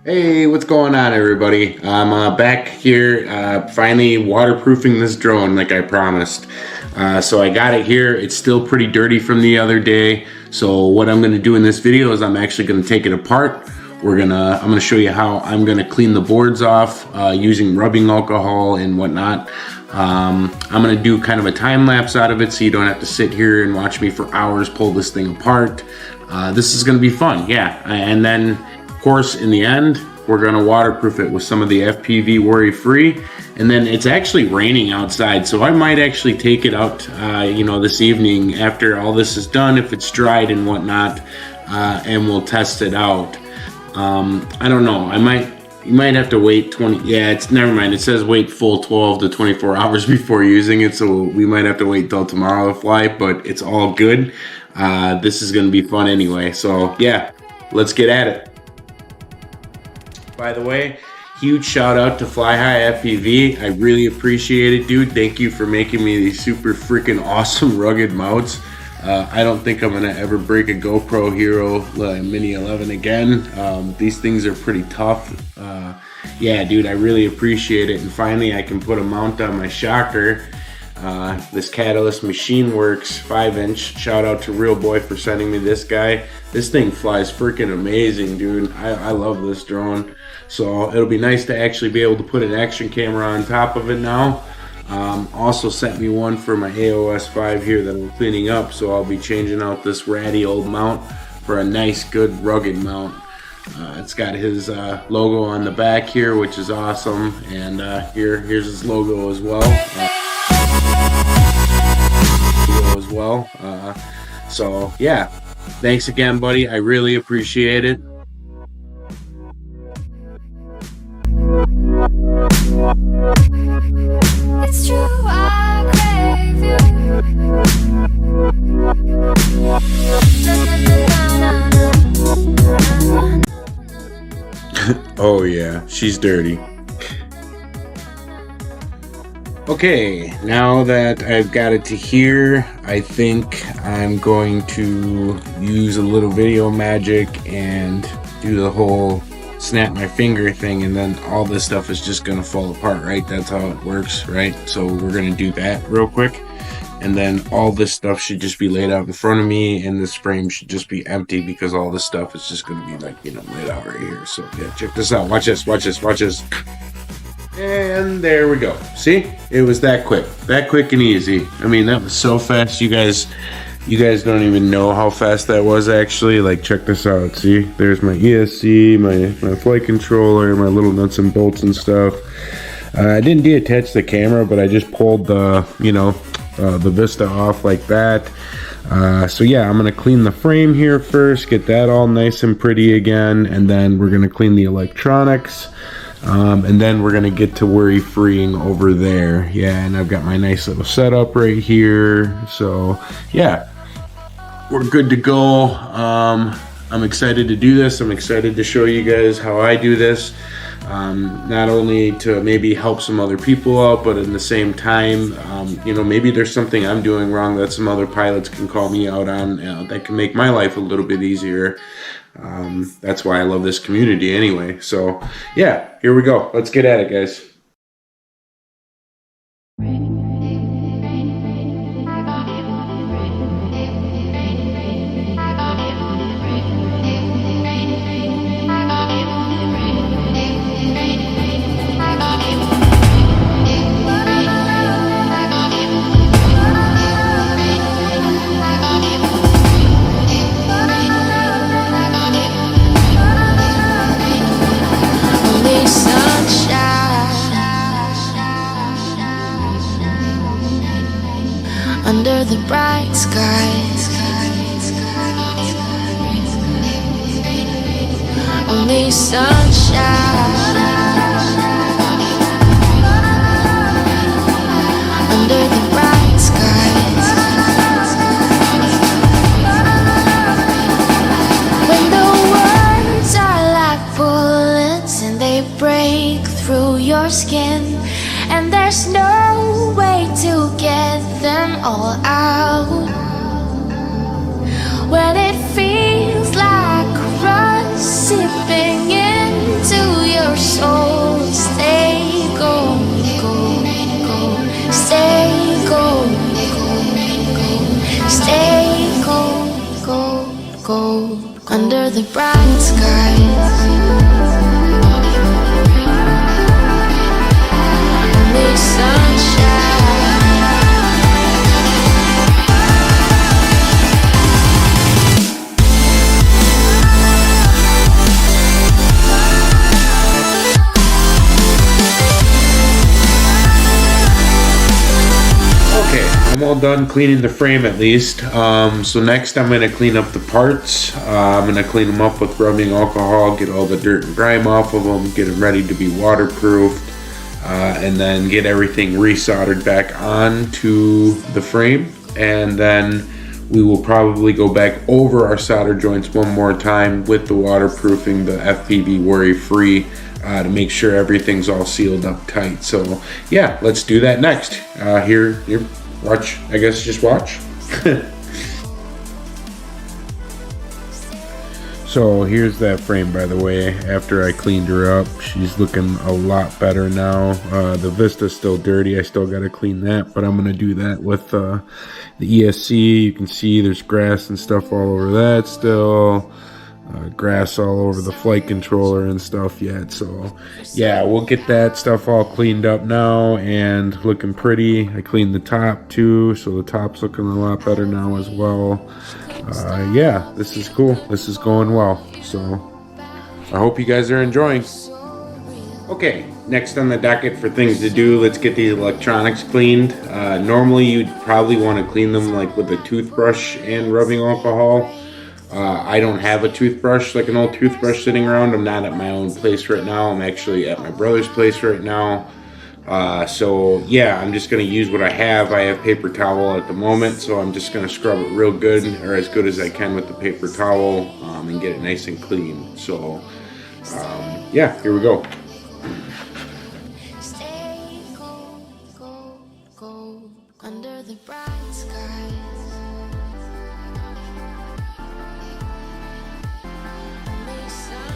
Hey, what's going on, everybody? I'm back here, finally waterproofing this drone like I promised. So I got it here. It's still pretty dirty from the other day. So what I'm going to do in this video is I'm actually going to take it apart. I'm going to show you how I'm going to clean the boards off using rubbing alcohol and whatnot. I'm going to do kind of a time lapse out of it so you don't have to sit here and watch me for hours pull this thing apart. This is going to be fun, yeah. And then of course, in the end, we're going to waterproof it with some of the FPV WorryFree. And then it's actually raining outside, so I might actually take it out, this evening after all this is done, if it's dried and whatnot, and we'll test it out. I don't know. You might have to wait 20. Yeah, never mind. It says wait full 12 to 24 hours before using it, so we might have to wait till tomorrow to fly. But it's all good. This is going to be fun anyway. So yeah, let's get at it. By the way, huge shout out to Fly High FPV. I really appreciate it, dude. Thank you for making me these super freaking awesome rugged mounts. I don't think I'm gonna ever break a GoPro Hero Mini 11 again. These things are pretty tough. Yeah, dude, I really appreciate it. And finally, I can put a mount on my shocker. This Catalyst Machine Works 5-inch. Shout out to Real Boy for sending me this guy. This thing flies freaking amazing, dude. I love this drone. So it'll be nice to actually be able to put an action camera on top of it now. Also sent me one for my AOS 5 here that I'm cleaning up. So I'll be changing out this ratty old mount for a nice, good, rugged mount. It's got his logo on the back here, which is awesome. And here's his logo as well. So yeah, thanks again, buddy. I really appreciate it. It's true, I crave you. Oh yeah, she's dirty. Okay, now that I've got it to here, I think I'm going to use a little video magic and do the whole snap my finger thing, and then all this stuff is just gonna fall apart, right? That's how it works, right? So we're gonna do that real quick, and then all this stuff should just be laid out in front of me, and this frame should just be empty because all this stuff is just gonna be like, laid out right here. So yeah, check this out. Watch this, watch this, watch this. And there we go. See, it was that quick and easy. I mean, that was so fast. You guys don't even know how fast that was actually. Like, check this out. See, there's my ESC, my flight controller, my little nuts and bolts and stuff. I didn't deattach the camera, but I just pulled the Vista off like that. So yeah, I'm gonna clean the frame here first, get that all nice and pretty again, and then we're gonna clean the electronics. And then we're gonna get to WorryFreeing over there. Yeah, and I've got my nice little setup right here. So yeah, we're good to go. I'm excited to do this. I'm excited to show you guys how I do this. Not only to maybe help some other people out, but in the same time, maybe there's something I'm doing wrong that some other pilots can call me out on, that can make my life a little bit easier. That's why I love this community anyway. So yeah, here we go. Let's get at it, guys. Under the bright skies, only sunshine. Under the bright skies, when the words are like bullets and they break through your skin, and there's no way to get them all out. When it feels like rust seeping into So stay gold, gold, gold. Stay gold, gold, gold. Stay gold, gold, gold. Under the bright skies. Only sunshine. Okay, I'm all done cleaning the frame at least. So next I'm going to clean up the parts. I'm going to clean them up with rubbing alcohol, get all the dirt and grime off of them, get them ready to be waterproofed, and then get everything resoldered back onto the frame. And then we will probably go back over our solder joints one more time with the waterproofing, the FPV WorryFree, to make sure everything's all sealed up tight. So yeah, let's do that next. Here, watch, I guess just watch. So here's that frame, by the way, after I cleaned her up. She's looking a lot better now. The Vista's still dirty, I still gotta clean that, but I'm gonna do that with the ESC. You can see there's grass and stuff all over that still. Grass all over the flight controller and stuff yet. So yeah, we'll get that stuff all cleaned up now and looking pretty. I cleaned the top too, so the top's looking a lot better now as well. Yeah, this is cool. This is going well. So I hope you guys are enjoying. Okay, next on the docket for things to do, let's get the electronics cleaned. Normally you'd probably want to clean them like with a toothbrush and rubbing alcohol. I don't have a toothbrush, like an old toothbrush sitting around. I'm not at my own place right now. I'm actually at my brother's place right now. So yeah, I'm just going to use what I have. I have paper towel at the moment, so I'm just going to scrub it real good, or as good as I can with the paper towel, and get it nice and clean. So yeah, here we go. Stay gold, gold, gold. Under the bright skies. Only sunshine.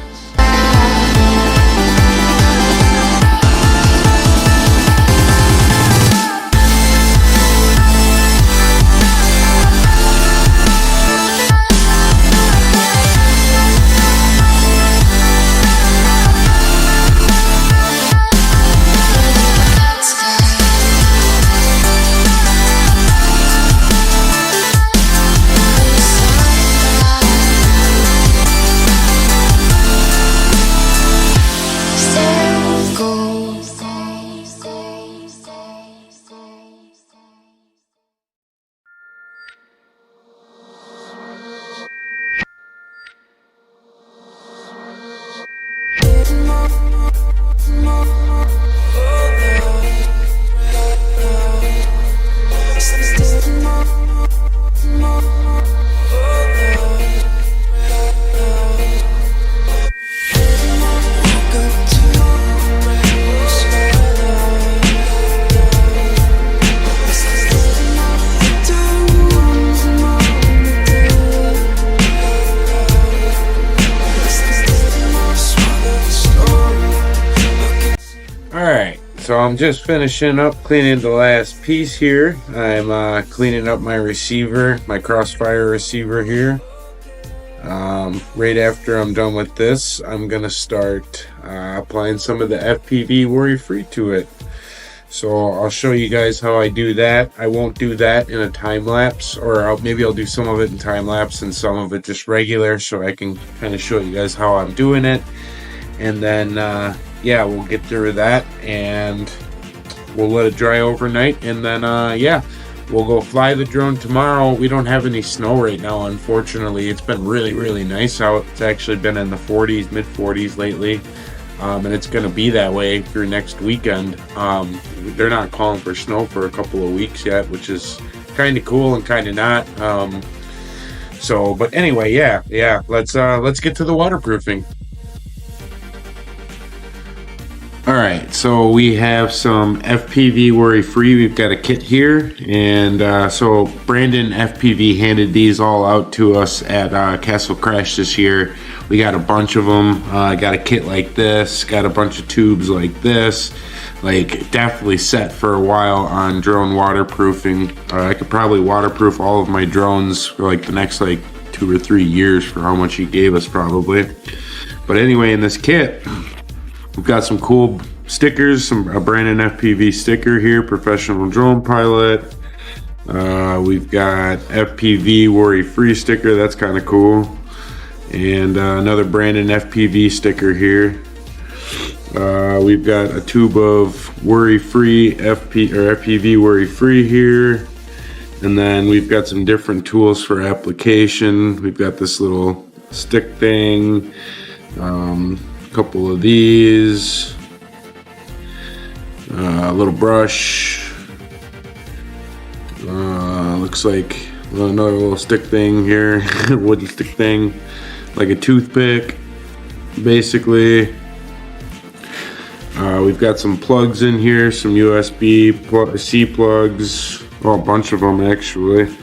So I'm just finishing up cleaning the last piece here. I'm cleaning up my receiver, my Crossfire receiver here. Right after I'm done with this, I'm gonna start applying some of the FPV WorryFree to it. So I'll show you guys how I do that. I won't do that in a time lapse, or maybe I'll do some of it in time lapse and some of it just regular, so I can kind of show you guys how I'm doing it. And then yeah, we'll get through that and we'll let it dry overnight, and then yeah, we'll go fly the drone tomorrow. We don't have any snow right now, unfortunately. It's been really nice out. It's actually been in the 40s, mid 40s lately, and it's gonna be that way through next weekend. They're not calling for snow for a couple of weeks yet, which is kind of cool and kind of not. So but anyway, yeah, let's get to the waterproofing. All right, so we have some FPV WorryFree. We've got a kit here, and so BrandonFPV handed these all out to us at Castle Crash this year. We got a bunch of them. Got a kit like this, got a bunch of tubes like this. Like, definitely set for a while on drone waterproofing. I could probably waterproof all of my drones for like the next like 2 or 3 years for how much he gave us probably. But anyway, in this kit, we've got some cool stickers, a BrandonFPV sticker here, professional drone pilot. We've got FPV WorryFree sticker, that's kind of cool. And another BrandonFPV sticker here. We've got a tube of WorryFree FPV WorryFree here. And then we've got some different tools for application. We've got this little stick thing. Couple of these, a little brush, looks like another little stick thing here, wooden stick thing, like a toothpick basically. We've got some plugs in here, some USB-C plugs, oh, a bunch of them actually.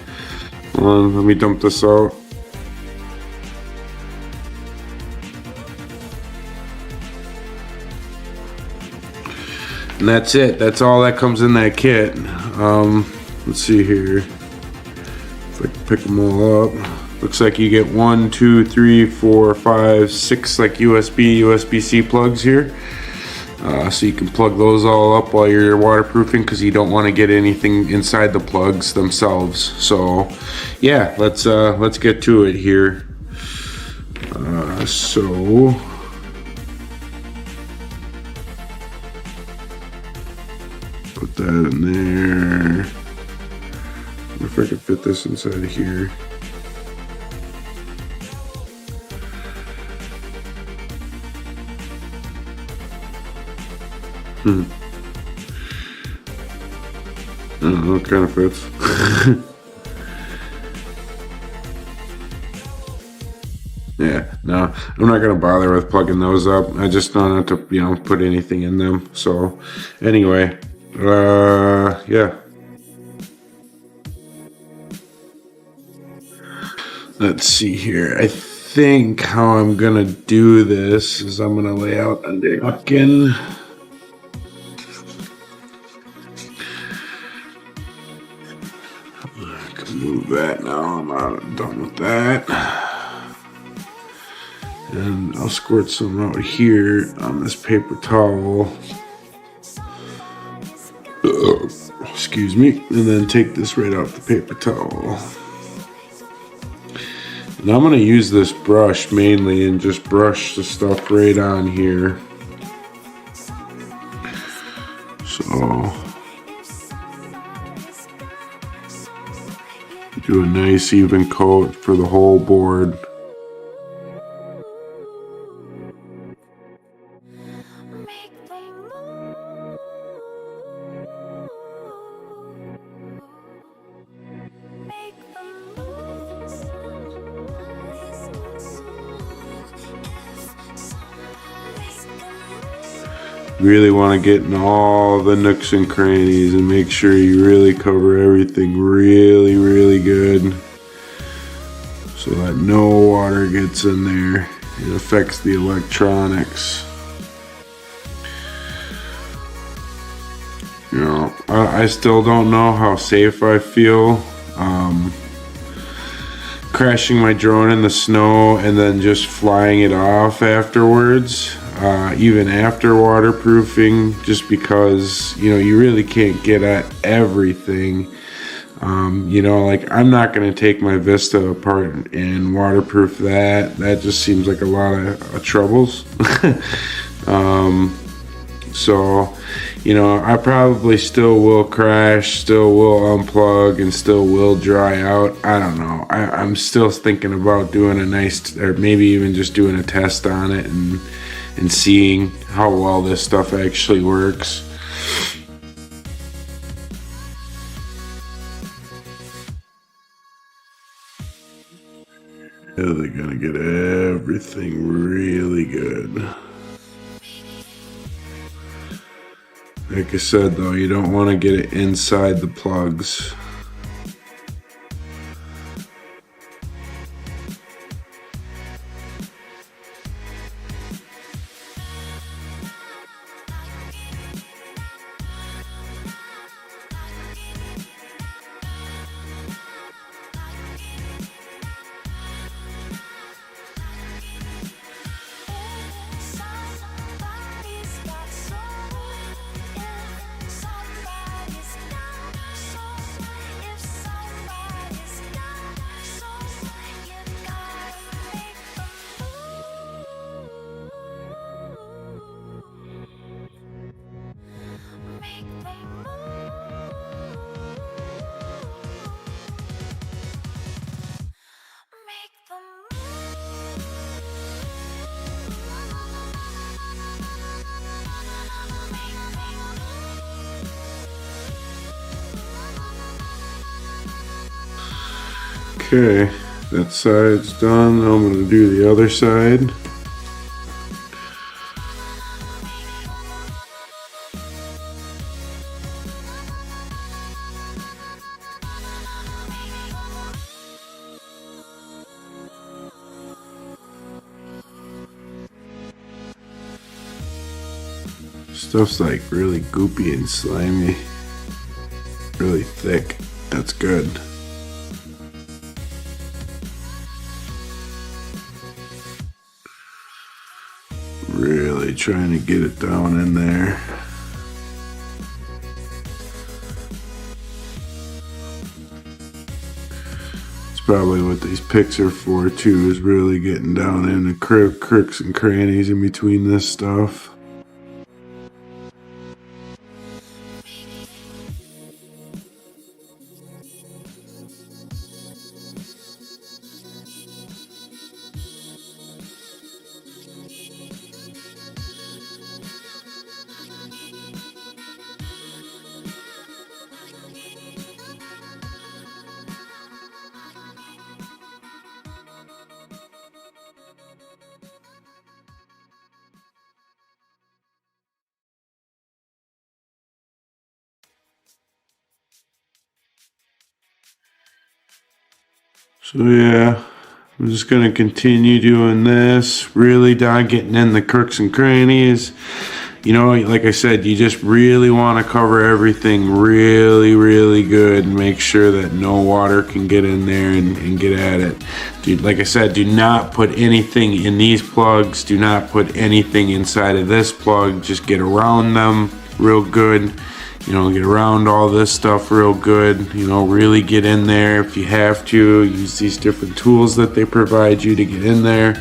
Let me dump this out. And that's it. That's all that comes in that kit. Let's see here. If I can pick them all up. Looks like you get 1, 2, 3, 4, 5, 6 like USB-C plugs here. So you can plug those all up while you're waterproofing because you don't want to get anything inside the plugs themselves. So yeah, let's get to it here. So put that in there. I wonder if I can fit this inside of here. I don't know, it kind of fits. Yeah, no, I'm not gonna bother with plugging those up. I just don't have to, you know, put anything in them. So, anyway, yeah. Let's see here. I think how I'm gonna do this is I'm gonna lay out a napkin. I can move that now. I'm done with that. And I'll squirt some out here on this paper towel. Excuse me. And then take this right off the paper towel. And I'm going to use this brush mainly and just brush the stuff right on here. So, do a nice even coat for the whole board. Really want to get in all the nooks and crannies and make sure you really cover everything really good so that no water gets in there. It affects the electronics. You know, I still don't know how safe I feel crashing my drone in the snow and then just flying it off afterwards. Even after waterproofing, just because, you know, you really can't get at everything. You know, like, I'm not going to take my Vista apart and waterproof that. That just seems like a lot of troubles. So, you know, I probably still will crash, still will unplug, and still will dry out. I don't know. I'm still thinking about doing a nice, or maybe even just doing a test on it and seeing how well this stuff actually works. Yeah, they're gonna get everything really good. Like I said though, you don't want to get it inside the plugs. Okay, that side's done. I'm going to do the other side. Stuff's like really goopy and slimy, really thick. That's good. Really trying to get it down in there. It's probably what these picks are for too, is really getting down in the crooks and crannies in between this stuff. So yeah, I'm just gonna continue doing this, really down getting in the crooks and crannies. You know, like I said, you just really want to cover everything really good and make sure that no water can get in there and get at it. Dude, like I said, do not put anything in these plugs. Do not put anything inside of this plug. Just get around them real good. You know, get around all this stuff real good. You know, really get in there if you have to. Use these different tools that they provide you to get in there.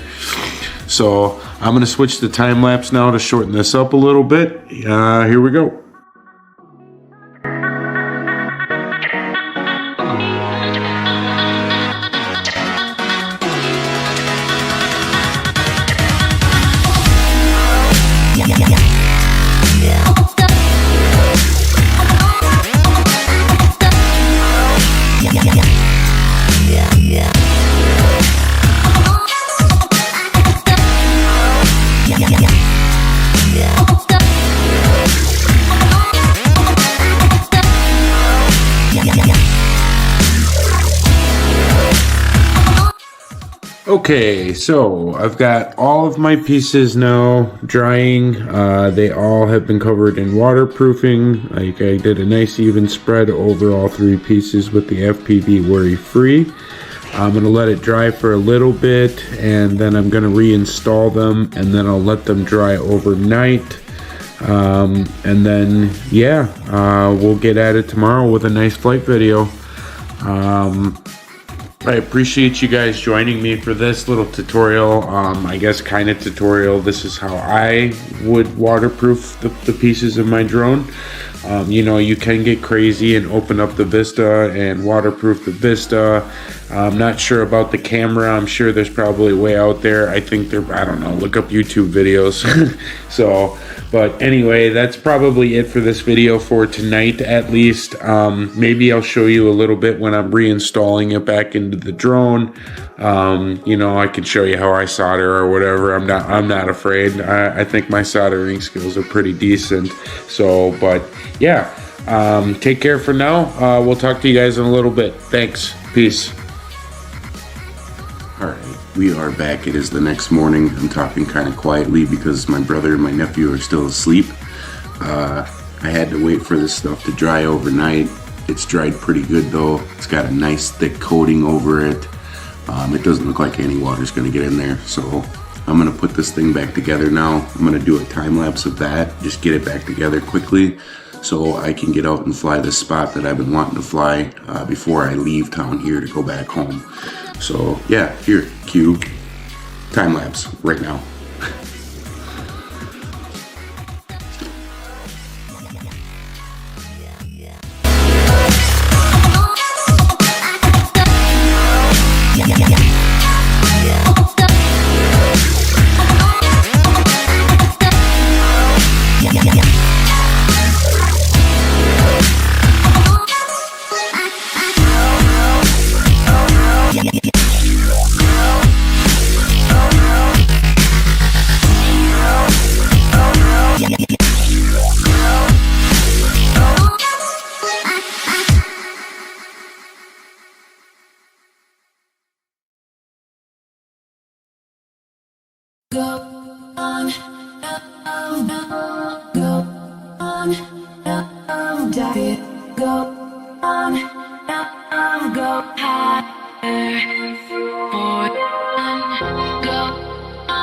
So I'm going to switch to time lapse now to shorten this up a little bit. Here we go. Okay, so I've got all of my pieces now drying. They all have been covered in waterproofing. Like I did a nice even spread over all three pieces with the FPV WorryFree. I'm going to let it dry for a little bit and then I'm going to reinstall them and then I'll let them dry overnight. And then, yeah, we'll get at it tomorrow with a nice flight video. I appreciate you guys joining me for this little tutorial. I guess kind of tutorial. This is how I would waterproof the pieces of my drone. You know, you can get crazy and open up the Vista and waterproof the Vista. I'm not sure about the camera. I'm sure there's probably a way out there. I think I don't know, look up YouTube videos. So, but anyway, that's probably it for this video for tonight, at least. Maybe I'll show you a little bit when I'm reinstalling it back into the drone. You know, I can show you how I solder or whatever. I'm not afraid. I think my soldering skills are pretty decent. So, but yeah, take care for now. We'll talk to you guys in a little bit. Thanks. Peace. All right, we are back. It is the next morning. I'm talking kind of quietly because my brother and my nephew are still asleep. I had to wait for this stuff to dry overnight. It's dried pretty good though. It's got a nice thick coating over it. It doesn't look like any water's gonna get in there. So I'm gonna put this thing back together now. I'm gonna do a time lapse of that, just get it back together quickly so I can get out and fly this spot that I've been wanting to fly before I leave town here to go back home. So yeah, here, cue time lapse right now. Go on, go on, David. Go on, go higher. For go on,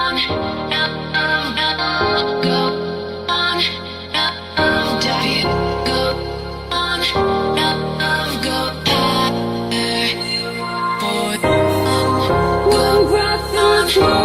go on, David. Go on, go higher. For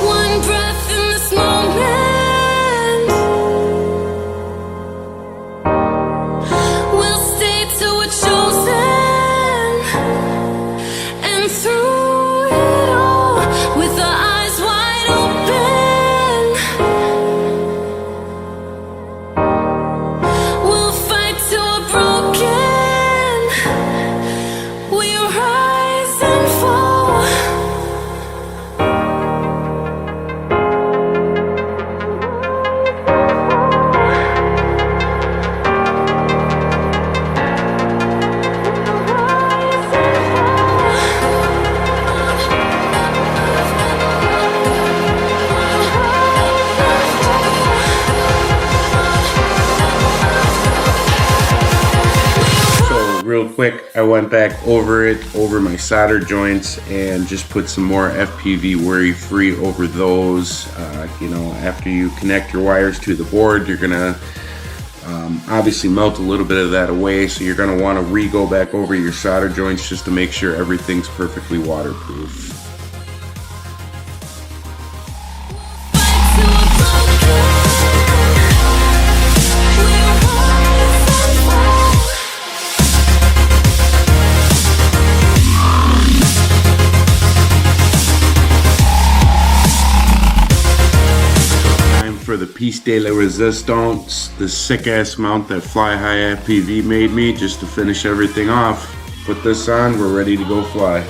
one breath in moment. Real quick, I went back over my solder joints and just put some more FPV WorryFree over those. You know, after you connect your wires to the board, you're gonna obviously melt a little bit of that away, so you're gonna want to go back over your solder joints just to make sure everything's perfectly waterproof. For the piece de la resistance, the sick ass mount that Fly High FPV made me just to finish everything off. Put this on, we're ready to go fly.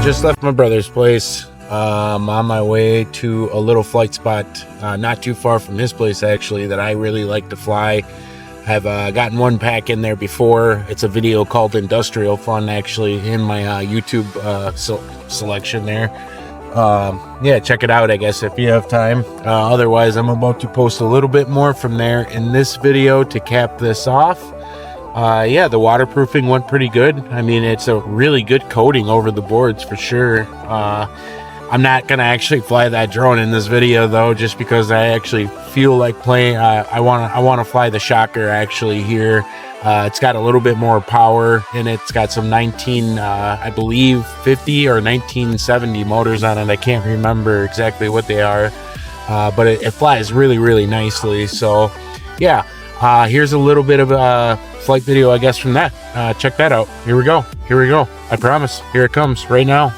just left my brother's place. On my way to a little flight spot not too far from his place, actually, that I really like to fly. I've gotten one pack in there before. It's a video called Industrial Fun, actually, in my YouTube selection there. Yeah, check it out, I guess, if you have time. Otherwise, I'm about to post a little bit more from there in this video to cap this off. Yeah, the waterproofing went pretty good. I mean, it's a really good coating over the boards for sure. I'm not gonna actually fly that drone in this video though, just because I actually feel like playing. I want to fly the Shocker actually here. It's got a little bit more power and it's got some I believe 50 or 1970 motors on it. I can't remember exactly what they are, but it flies really nicely. So yeah, here's a little bit of a flight video, I guess, from that. Check that out. Here we go. I promise. Here it comes right now.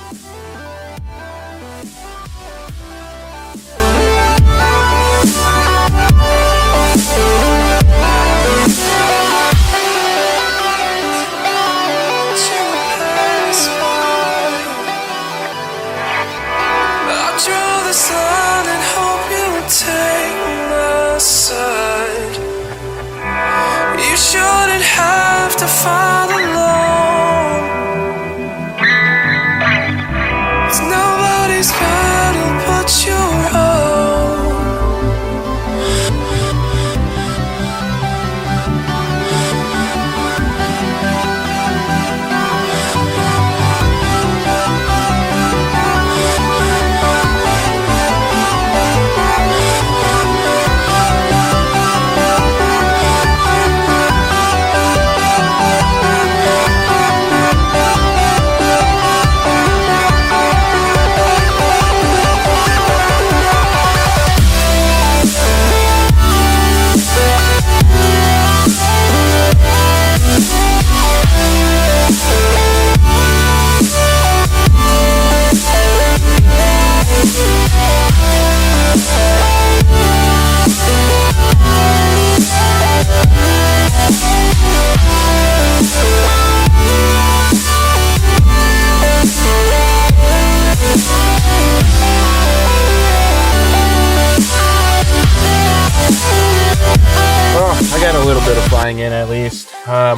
I got a little bit of flying in at least.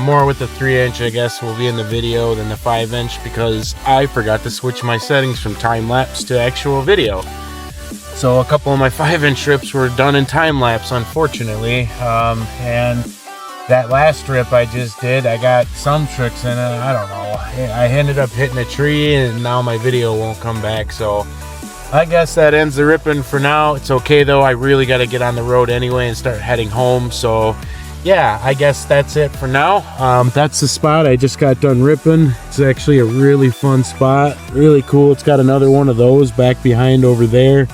More with the 3-inch, I guess, will be in the video than the 5-inch because I forgot to switch my settings from time-lapse to actual video. So a couple of my 5-inch trips were done in time-lapse, unfortunately. And that last trip I just did, I got some tricks in it. I don't know. I ended up hitting a tree and now my video won't come back. So I guess that ends the ripping for now. It's okay though. I really got to get on the road anyway and start heading home. So yeah, I guess that's it for now. That's the spot I just got done ripping. It's actually a really fun spot, really cool. It's got another one of those back behind over there.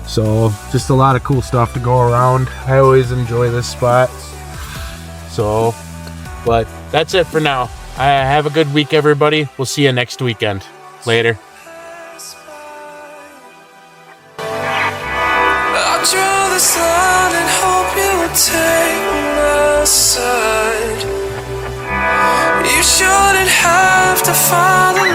So just a lot of cool stuff to go around. I always enjoy this spot. So, but that's it for now. Have a good week, everybody. We'll see you next weekend. Later. Take my side. You shouldn't have to follow